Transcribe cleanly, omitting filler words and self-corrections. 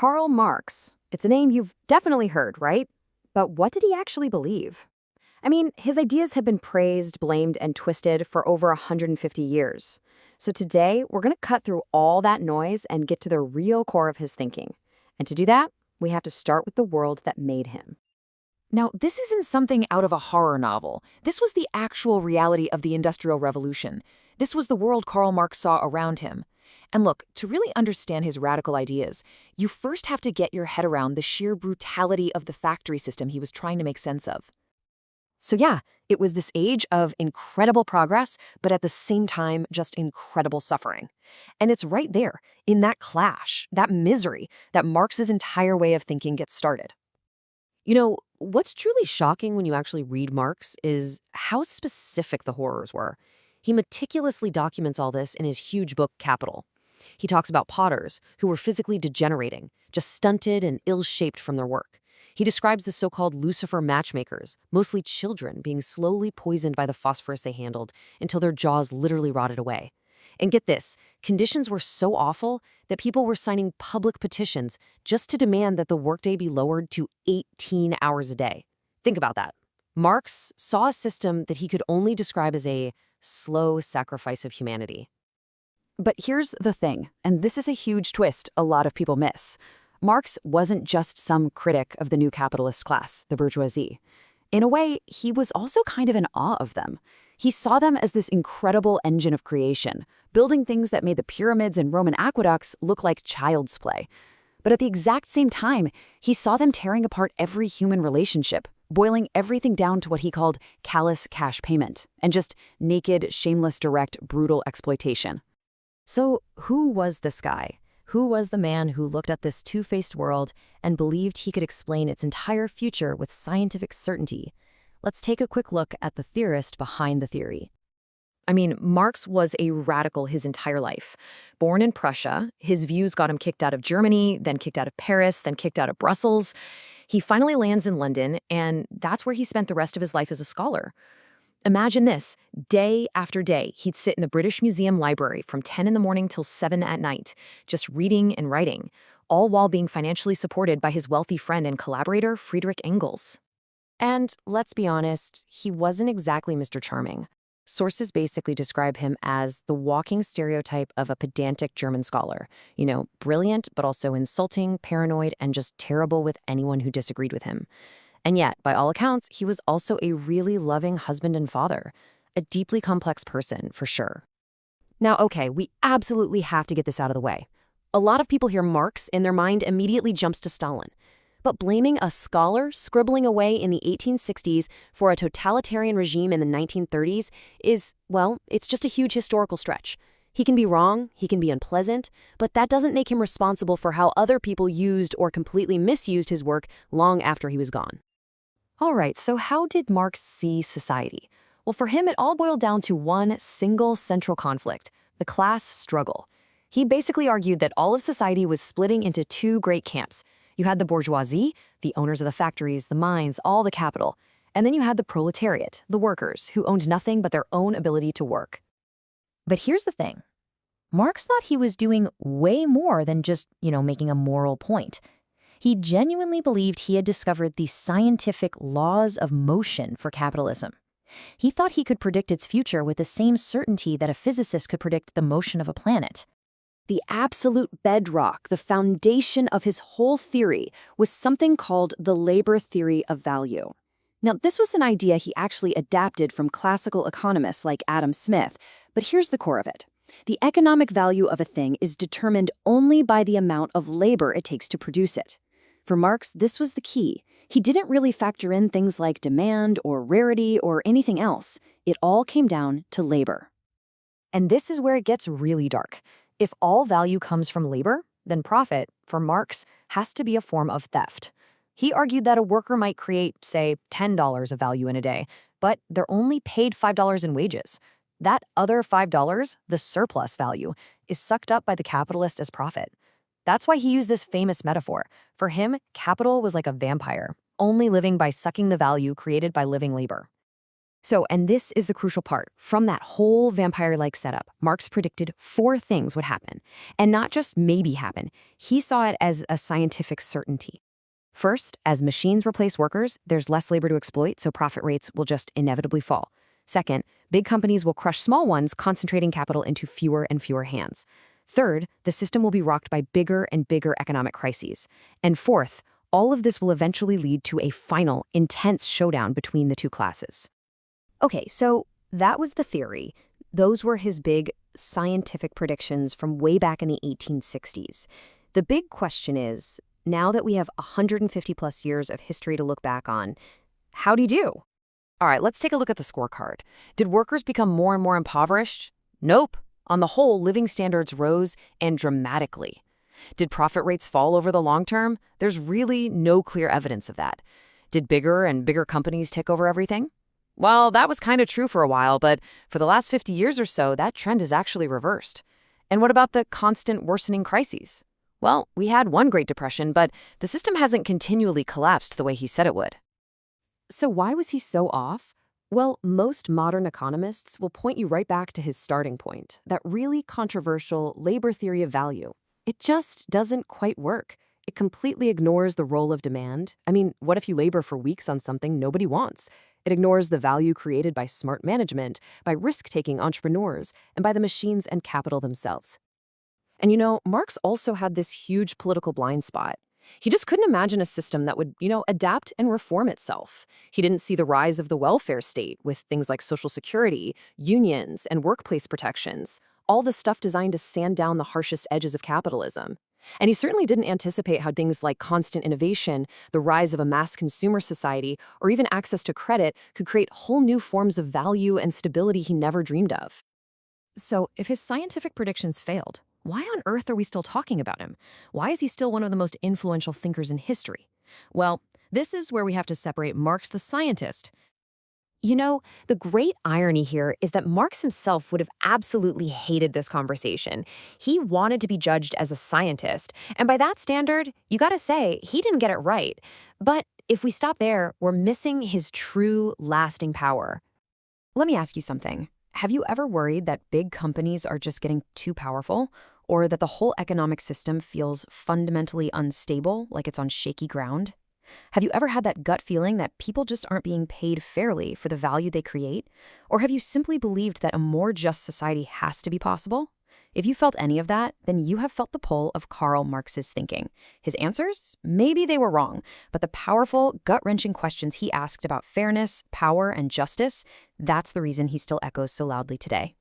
Karl Marx. It's a name you've definitely heard, right? But what did he actually believe? I mean, his ideas have been praised, blamed, and twisted for over 150 years. So today, we're going to cut through all that noise and get to the real core of his thinking. And to do that, we have to start with the world that made him. Now, this isn't something out of a horror novel. This was the actual reality of the Industrial Revolution. This was the world Karl Marx saw around him. And look, to really understand his radical ideas, you first have to get your head around the sheer brutality of the factory system he was trying to make sense of. So yeah, it was this age of incredible progress, but at the same time, just incredible suffering. And it's right there, in that clash, that misery, that Marx's entire way of thinking gets started. You know, what's truly shocking when you actually read Marx is how specific the horrors were. He meticulously documents all this in his huge book, Capital. He talks about potters who were physically degenerating, just stunted and ill-shaped from their work. He describes the so-called Lucifer matchmakers, mostly children, being slowly poisoned by the phosphorus they handled until their jaws literally rotted away. And get this, conditions were so awful that people were signing public petitions just to demand that the workday be lowered to 18 hours a day. Think about that. Marx saw a system that he could only describe as a slow sacrifice of humanity. But here's the thing, and this is a huge twist a lot of people miss. Marx wasn't just some critic of the new capitalist class, the bourgeoisie. In a way, he was also kind of in awe of them. He saw them as this incredible engine of creation, building things that made the pyramids and Roman aqueducts look like child's play. But at the exact same time, he saw them tearing apart every human relationship, boiling everything down to what he called callous cash payment, and just naked, shameless, direct, brutal exploitation. So who was this guy? Who was the man who looked at this two-faced world and believed he could explain its entire future with scientific certainty? Let's take a quick look at the theorist behind the theory. I mean, Marx was a radical his entire life. Born in Prussia, his views got him kicked out of Germany, then kicked out of Paris, then kicked out of Brussels. He finally lands in London, and that's where he spent the rest of his life as a scholar. Imagine this, day after day, he'd sit in the British Museum library from 10 in the morning till 7 at night, just reading and writing, all while being financially supported by his wealthy friend and collaborator, Friedrich Engels. And let's be honest, he wasn't exactly Mr. Charming. Sources basically describe him as the walking stereotype of a pedantic German scholar. You know, brilliant, but also insulting, paranoid, and just terrible with anyone who disagreed with him. And yet, by all accounts, he was also a really loving husband and father. A deeply complex person, for sure. Now, okay, we absolutely have to get this out of the way. A lot of people hear Marx and their mind immediately jumps to Stalin. But blaming a scholar scribbling away in the 1860s for a totalitarian regime in the 1930s is, well, it's just a huge historical stretch. He can be wrong, he can be unpleasant, but that doesn't make him responsible for how other people used or completely misused his work long after he was gone. All right, so how did Marx see society? Well, for him, it all boiled down to one single central conflict, the class struggle. He basically argued that all of society was splitting into two great camps. You had the bourgeoisie, the owners of the factories, the mines, all the capital. And then you had the proletariat, the workers, who owned nothing but their own ability to work. But here's the thing. Marx thought he was doing way more than just, making a moral point. He genuinely believed he had discovered the scientific laws of motion for capitalism. He thought he could predict its future with the same certainty that a physicist could predict the motion of a planet. The absolute bedrock, the foundation of his whole theory, was something called the labor theory of value. Now, this was an idea he actually adapted from classical economists like Adam Smith, but here's the core of it. The economic value of a thing is determined only by the amount of labor it takes to produce it. For Marx, this was the key. He didn't really factor in things like demand or rarity or anything else. It all came down to labor. And this is where it gets really dark. If all value comes from labor, then profit, for Marx, has to be a form of theft. He argued that a worker might create, say, $10 of value in a day, but they're only paid $5 in wages. That other $5, the surplus value, is sucked up by the capitalist as profit. That's why he used this famous metaphor. For him, capital was like a vampire, only living by sucking the value created by living labor. And this is the crucial part. From that whole vampire-like setup, Marx predicted 4 things would happen. And not just maybe happen. He saw it as a scientific certainty. First, as machines replace workers, there's less labor to exploit, so profit rates will just inevitably fall. Second, big companies will crush small ones, concentrating capital into fewer and fewer hands. Third, the system will be rocked by bigger and bigger economic crises. And fourth, all of this will eventually lead to a final, intense showdown between the two classes. Okay, so that was the theory. Those were his big scientific predictions from way back in the 1860s. The big question is, now that we have 150 plus years of history to look back on, how'd he do? All right, let's take a look at the scorecard. Did workers become more and more impoverished? Nope. On the whole, living standards rose, and dramatically. Did profit rates fall over the long term? There's really no clear evidence of that. Did bigger and bigger companies take over everything? Well, that was kind of true for a while, but for the last 50 years or so, that trend is actually reversed. And what about the constant worsening crises? Well, we had one Great Depression, but the system hasn't continually collapsed the way he said it would. So why was he so off? Well, most modern economists will point you right back to his starting point, that really controversial labor theory of value. It just doesn't quite work. It completely ignores the role of demand. I mean, what if you labor for weeks on something nobody wants? It ignores the value created by smart management, by risk-taking entrepreneurs, and by the machines and capital themselves. And Marx also had this huge political blind spot. He just couldn't imagine a system that would, adapt and reform itself. He didn't see the rise of the welfare state with things like Social Security, unions, and workplace protections, all the stuff designed to sand down the harshest edges of capitalism. And he certainly didn't anticipate how things like constant innovation, the rise of a mass consumer society, or even access to credit could create whole new forms of value and stability he never dreamed of. So, if his scientific predictions failed, why on earth are we still talking about him? Why is he still one of the most influential thinkers in history? Well, this is where we have to separate Marx the scientist. The great irony here is that Marx himself would have absolutely hated this conversation. He wanted to be judged as a scientist, and by that standard, you gotta say, he didn't get it right. But if we stop there, we're missing his true, lasting power. Let me ask you something. Have you ever worried that big companies are just getting too powerful? Or that the whole economic system feels fundamentally unstable, like it's on shaky ground? Have you ever had that gut feeling that people just aren't being paid fairly for the value they create? Or have you simply believed that a more just society has to be possible? If you felt any of that, then you have felt the pull of Karl Marx's thinking. His answers? Maybe they were wrong, but the powerful, gut-wrenching questions he asked about fairness, power, and justice, that's the reason he still echoes so loudly today.